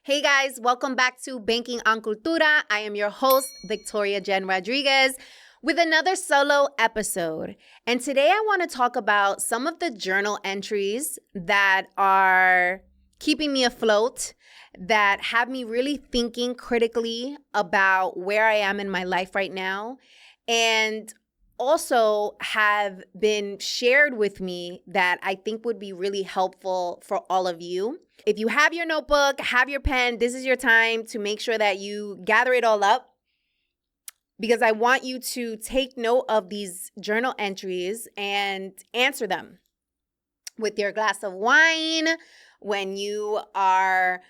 Hey guys, welcome back to Banking On Cultura. I am your host, Victoria Jenn Rodriguez, with another solo episode. And today I want to talk about some of the journal entries that are keeping me afloat, that have me really thinking critically about where I am in my life right now, and also have been shared with me that I think would be really helpful for all of you. If you have your notebook, have your pen, this is your time to make sure that you gather it all up, because I want you to take note of these journal entries and answer them with your glass of wine, when you are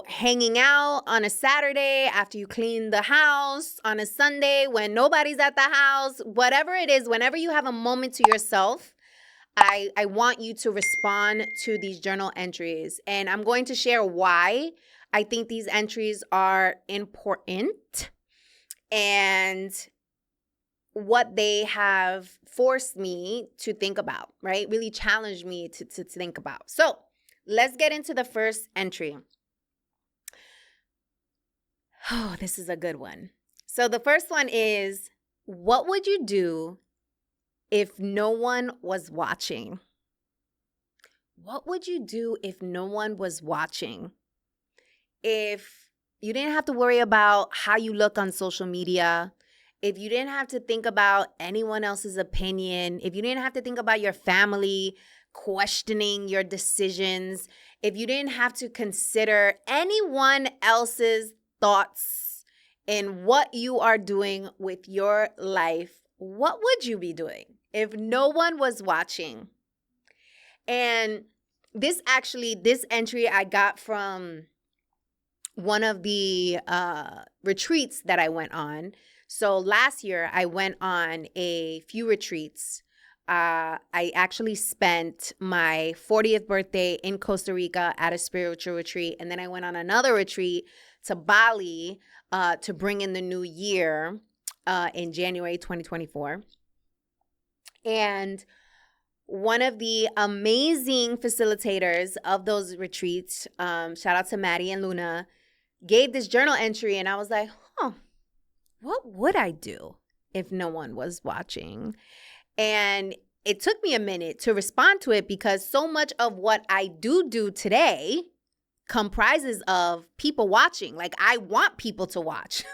hanging out on a Saturday after you clean the house, on a Sunday when nobody's at the house, whatever it is, whenever you have a moment to yourself, I want you to respond to these journal entries. And I'm going to share why I think these entries are important and what they have forced me to think about, right? Really challenged me to think about. So let's get into the first entry. Oh, this is a good one. So the first one is, what would you do if no one was watching? What would you do if no one was watching? If you didn't have to worry about how you look on social media, if you didn't have to think about anyone else's opinion, if you didn't have to think about your family questioning your decisions, if you didn't have to consider anyone else's thoughts in what you are doing with your life, what would you be doing if no one was watching? And this entry I got from one of the retreats that I went on. So last year I went on a few retreats. I actually spent my 40th birthday in Costa Rica at a spiritual retreat. And then I went on another retreat to Bali to bring in the new year in January 2024. And one of the amazing facilitators of those retreats, shout out to Maddie and Luna, gave this journal entry. And I was like, what would I do if no one was watching? And it took me a minute to respond to it, because so much of what I do today comprises of people watching. Like, I want people to watch.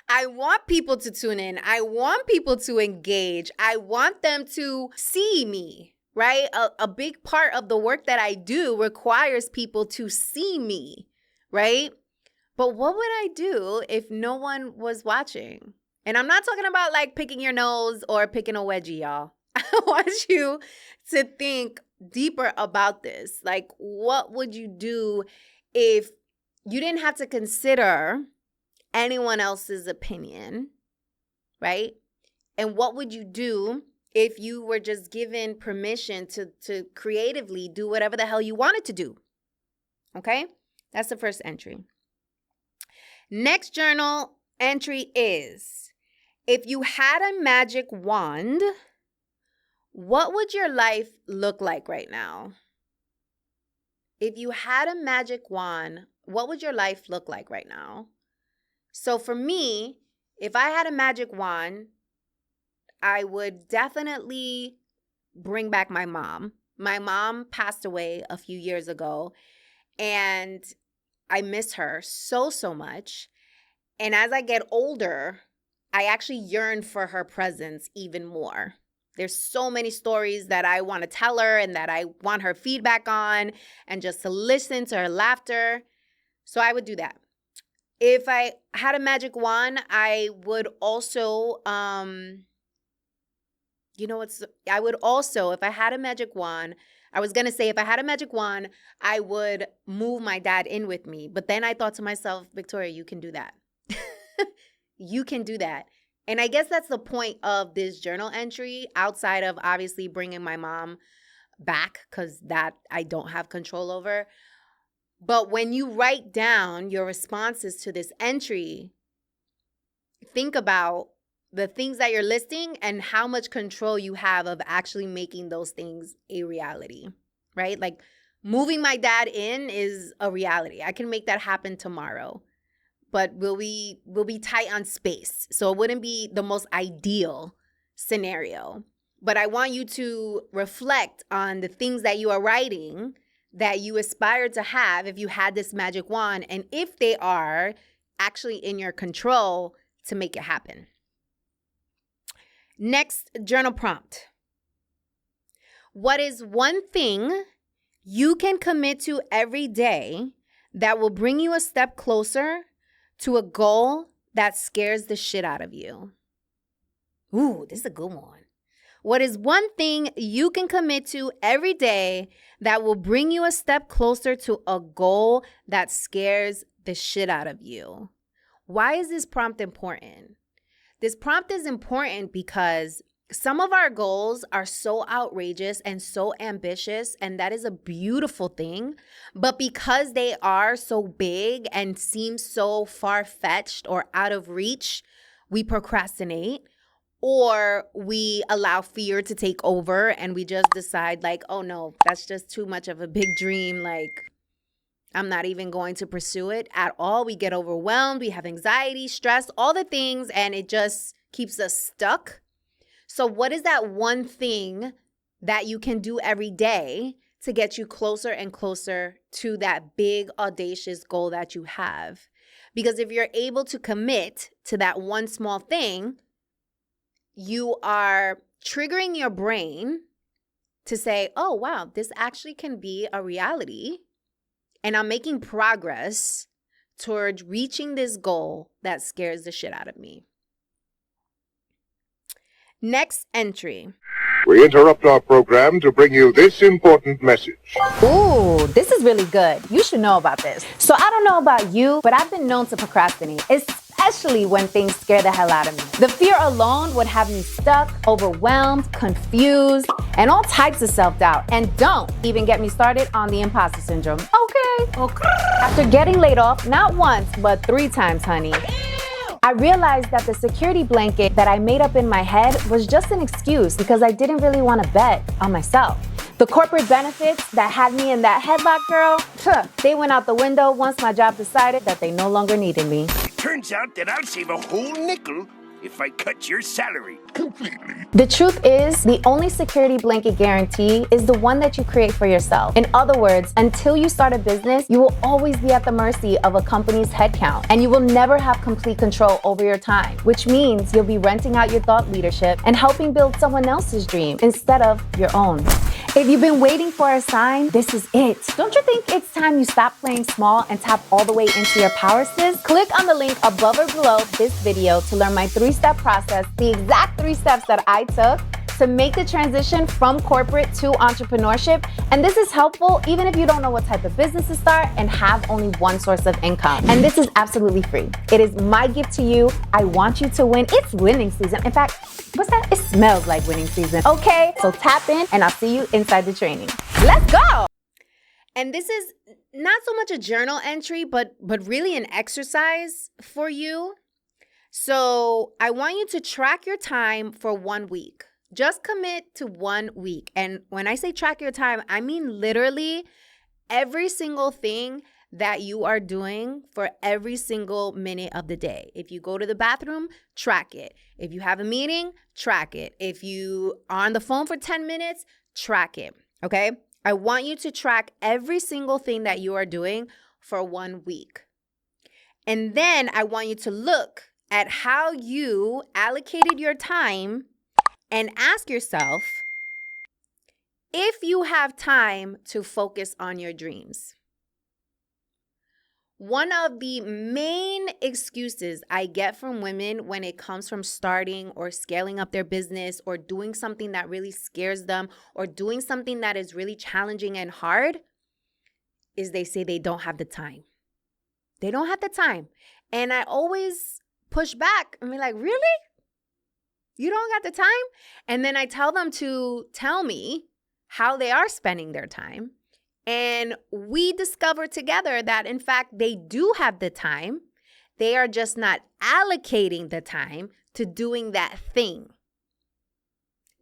I want people to tune in. I want people to engage. I want them to see me, right? A big part of the work that I do requires people to see me, right? But what would I do if no one was watching? And I'm not talking about like picking your nose or picking a wedgie, y'all. I want you to think deeper about this. Like, what would you do if you didn't have to consider anyone else's opinion, right? And what would you do if you were just given permission to creatively do whatever the hell you wanted to do? Okay? That's the first entry. Next journal entry is, if you had a magic wand, what would your life look like right now? If you had a magic wand, what would your life look like right now? So for me, if I had a magic wand, I would definitely bring back my mom. My mom passed away a few years ago, and I miss her so much. And as I get older, I actually yearn for her presence even more. There's so many stories that I want to tell her and that I want her feedback on, and just to listen to her laughter. So I would do that. If I had a magic wand, I would also, if I had a magic wand, I was going to say, if I had a magic wand, I would move my dad in with me. But then I thought to myself, Victoria, you can do that. You can do that. And I guess that's the point of this journal entry, outside of obviously bringing my mom back, because that I don't have control over. But when you write down your responses to this entry, think about the things that you're listing and how much control you have of actually making those things a reality, right? Like, Moving my dad in is a reality. I can make that happen tomorrow. But we'll be tight on space. So it wouldn't be the most ideal scenario. But I want you to reflect on the things that you are writing that you aspire to have if you had this magic wand, and if they are actually in your control to make it happen. Next journal prompt. What is one thing you can commit to every day that will bring you a step closer to a goal that scares the shit out of you? Ooh, this is a good one. What is one thing you can commit to every day that will bring you a step closer to a goal that scares the shit out of you? Why is this prompt important? This prompt is important because some of our goals are so outrageous and so ambitious, and that is a beautiful thing. But because they are so big and seem so far-fetched or out of reach, we procrastinate, or we allow fear to take over and we just decide like, oh no, that's just too much of a big dream. Like, I'm not even going to pursue it at all. We get overwhelmed. We have anxiety, stress, all the things, and it just keeps us stuck. So what is that one thing that you can do every day to get you closer and closer to that big, audacious goal that you have? Because if you're able to commit to that one small thing, you are triggering your brain to say, oh, wow, this actually can be a reality. And I'm making progress towards reaching this goal that scares the shit out of me. Next entry. We interrupt our program to bring you this important message. Ooh, this is really good. You should know about this. So I don't know about you, but I've been known to procrastinate, especially when things scare the hell out of me. The fear alone would have me stuck, overwhelmed, confused, and all types of self-doubt. And don't even get me started on the imposter syndrome. Okay. After getting laid off, not once, but 3 times, honey, I realized that the security blanket that I made up in my head was just an excuse because I didn't really want to bet on myself. The corporate benefits that had me in that headlock, girl, they went out the window once my job decided that they no longer needed me. Turns out that I'll save a whole nickel if I cut your salary completely. The truth is, the only security blanket guarantee is the one that you create for yourself. In other words, until you start a business, you will always be at the mercy of a company's headcount, and you will never have complete control over your time, which means you'll be renting out your thought leadership and helping build someone else's dream instead of your own. If you've been waiting for a sign, this is it. Don't you think it's time you stop playing small and tap all the way into your power, sis? Click on the link above or below this video to learn my 3-step process, the exact 3 steps that I took to make the transition from corporate to entrepreneurship. And this is helpful even if you don't know what type of business to start and have only one source of income. And this is absolutely free. It is my gift to you. I want you to win. It's winning season. In fact, what's that? It smells like winning season. Okay, so tap in and I'll see you inside the training. Let's go. And this is not so much a journal entry, but really an exercise for you. So I want you to track your time for 1 week. Just commit to 1 week. And when I say track your time, I mean literally every single thing that you are doing for every single minute of the day. If you go to the bathroom, track it. If you have a meeting, track it. If you are on the phone for 10 minutes, track it. Okay? I want you to track every single thing that you are doing for 1 week. And then I want you to look at how you allocated your time and ask yourself if you have time to focus on your dreams. One of the main excuses I get from women when it comes from starting or scaling up their business or doing something that really scares them or doing something that is really challenging and hard is they say they don't have the time. They don't have the time. And I always push back and be like, really? You don't got the time? And then I tell them to tell me how they are spending their time. And we discover together that, in fact, they do have the time. They are just not allocating the time to doing that thing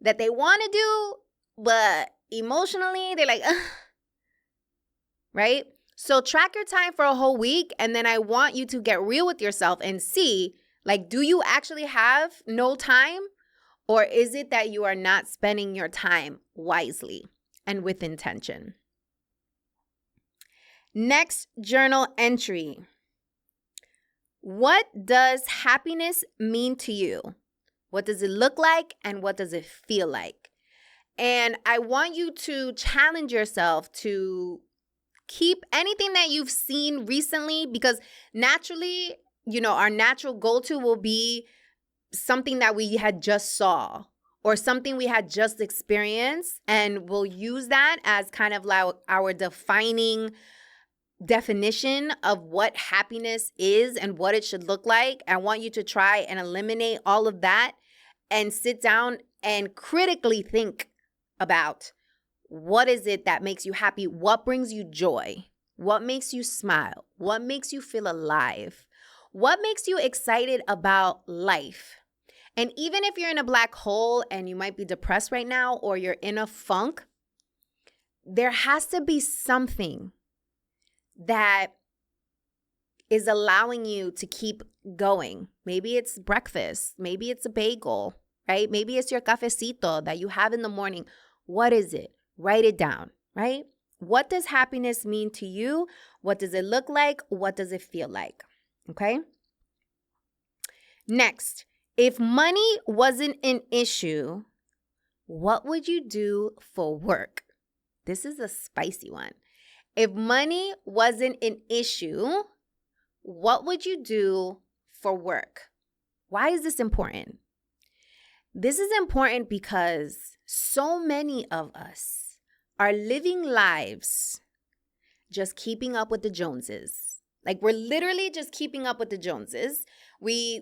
that they want to do, but emotionally, they're like, ugh, right? So track your time for a whole week, and then I want you to get real with yourself and see, like, do you actually have no time? Or is it that you are not spending your time wisely and with intention? Next journal entry. What does happiness mean to you? What does it look like and what does it feel like? And I want you to challenge yourself to keep anything that you've seen recently, because naturally, our natural go-to will be something that we had just saw or something we had just experienced, and we'll use that as kind of like our defining definition of what happiness is and what it should look like. I want you to try and eliminate all of that and sit down and critically think about, what is it that makes you happy? What brings you joy? What makes you smile? What makes you feel alive? What makes you excited about life? And even if you're in a black hole and you might be depressed right now, or you're in a funk, there has to be something that is allowing you to keep going. Maybe it's breakfast. Maybe it's a bagel, right? Maybe it's your cafecito that you have in the morning. What is it? Write it down, right? What does happiness mean to you? What does it look like? What does it feel like? Okay? Next, if money wasn't an issue, what would you do for work? This is a spicy one. If money wasn't an issue, what would you do for work? Why is this important? This is important because so many of us are living lives just keeping up with the Joneses. Like, we're literally just keeping up with the Joneses. We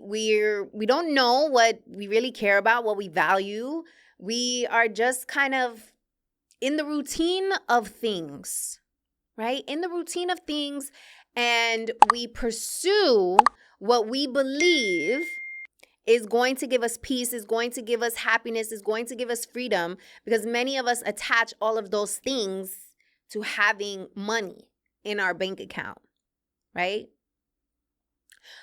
don't know what we really care about, what we value. We are just kind of in the routine of things, right? In the routine of things, and we pursue what we believe is going to give us peace, is going to give us happiness, is going to give us freedom, because many of us attach all of those things to having money in our bank account, right?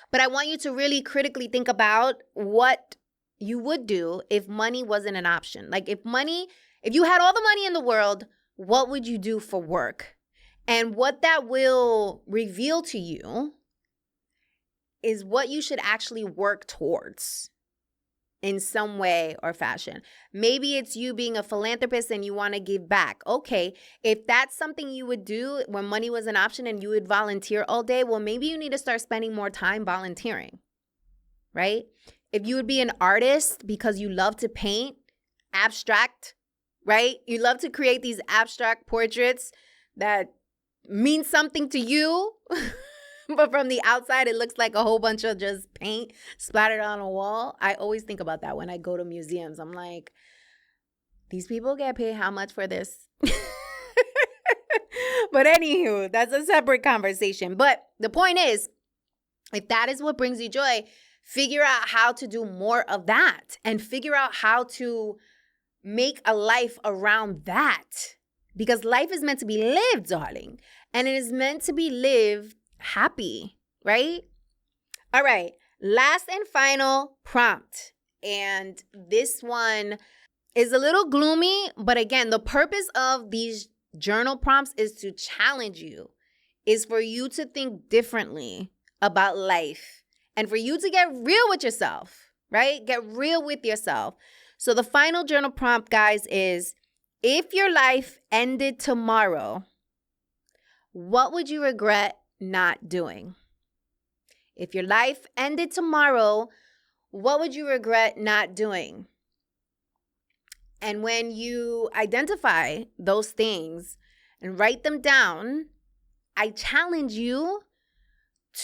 But I want you to really critically think about what you would do if money wasn't an option. Like, if you had all the money in the world, what would you do for work? And what that will reveal to you is what you should actually work towards in some way or fashion. Maybe it's you being a philanthropist and you want to give back. Okay, if that's something you would do when money was an option and you would volunteer all day, well, maybe you need to start spending more time volunteering, right? If you would be an artist because you love to paint abstract, right? You love to create these abstract portraits that mean something to you, but from the outside, it looks like a whole bunch of just paint splattered on a wall. I always think about that when I go to museums. I'm like, these people get paid how much for this? But anywho, that's a separate conversation. But the point is, if that is what brings you joy, figure out how to do more of that and figure out how to make a life around that. Because life is meant to be lived, darling. And it is meant to be lived happy, right? All right. Last and final prompt. And this one is a little gloomy. But again, the purpose of these journal prompts is to challenge you, is for you to think differently about life and for you to get real with yourself, right? Get real with yourself. So the final journal prompt, guys, is, if your life ended tomorrow, what would you regret not doing? If your life ended tomorrow, what would you regret not doing? And when you identify those things and write them down, I challenge you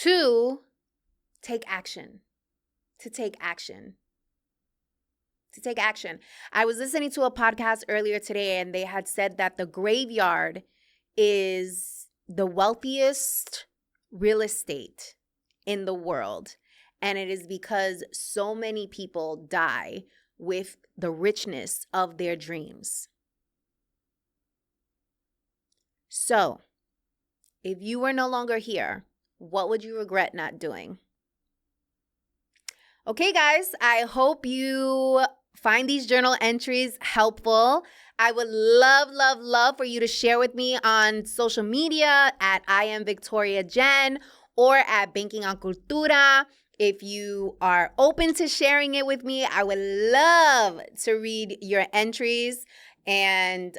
to take action, to take action. To take action. I was listening to a podcast earlier today, and they had said that the graveyard is the wealthiest real estate in the world. And it is because so many people die with the richness of their dreams. So, If you were no longer here, what would you regret not doing? Okay, guys, I hope you find these journal entries helpful. I would love for you to share with me on social media at I am Victoria Jenn or at Banking on Cultura. If you are open to sharing it with me, I would love to read your entries and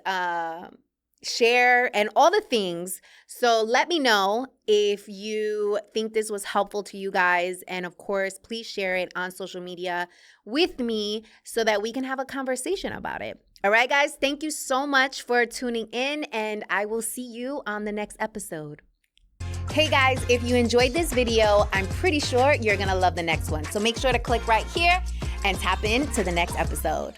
share and all the things. So let me know if you think this was helpful to you guys. And of course, please share it on social media with me so that we can have a conversation about it. All right, guys, thank you so much for tuning in, and I will see you on the next episode. Hey guys, if you enjoyed this video, I'm pretty sure you're gonna love the next one. So make sure to click right here and tap into the next episode.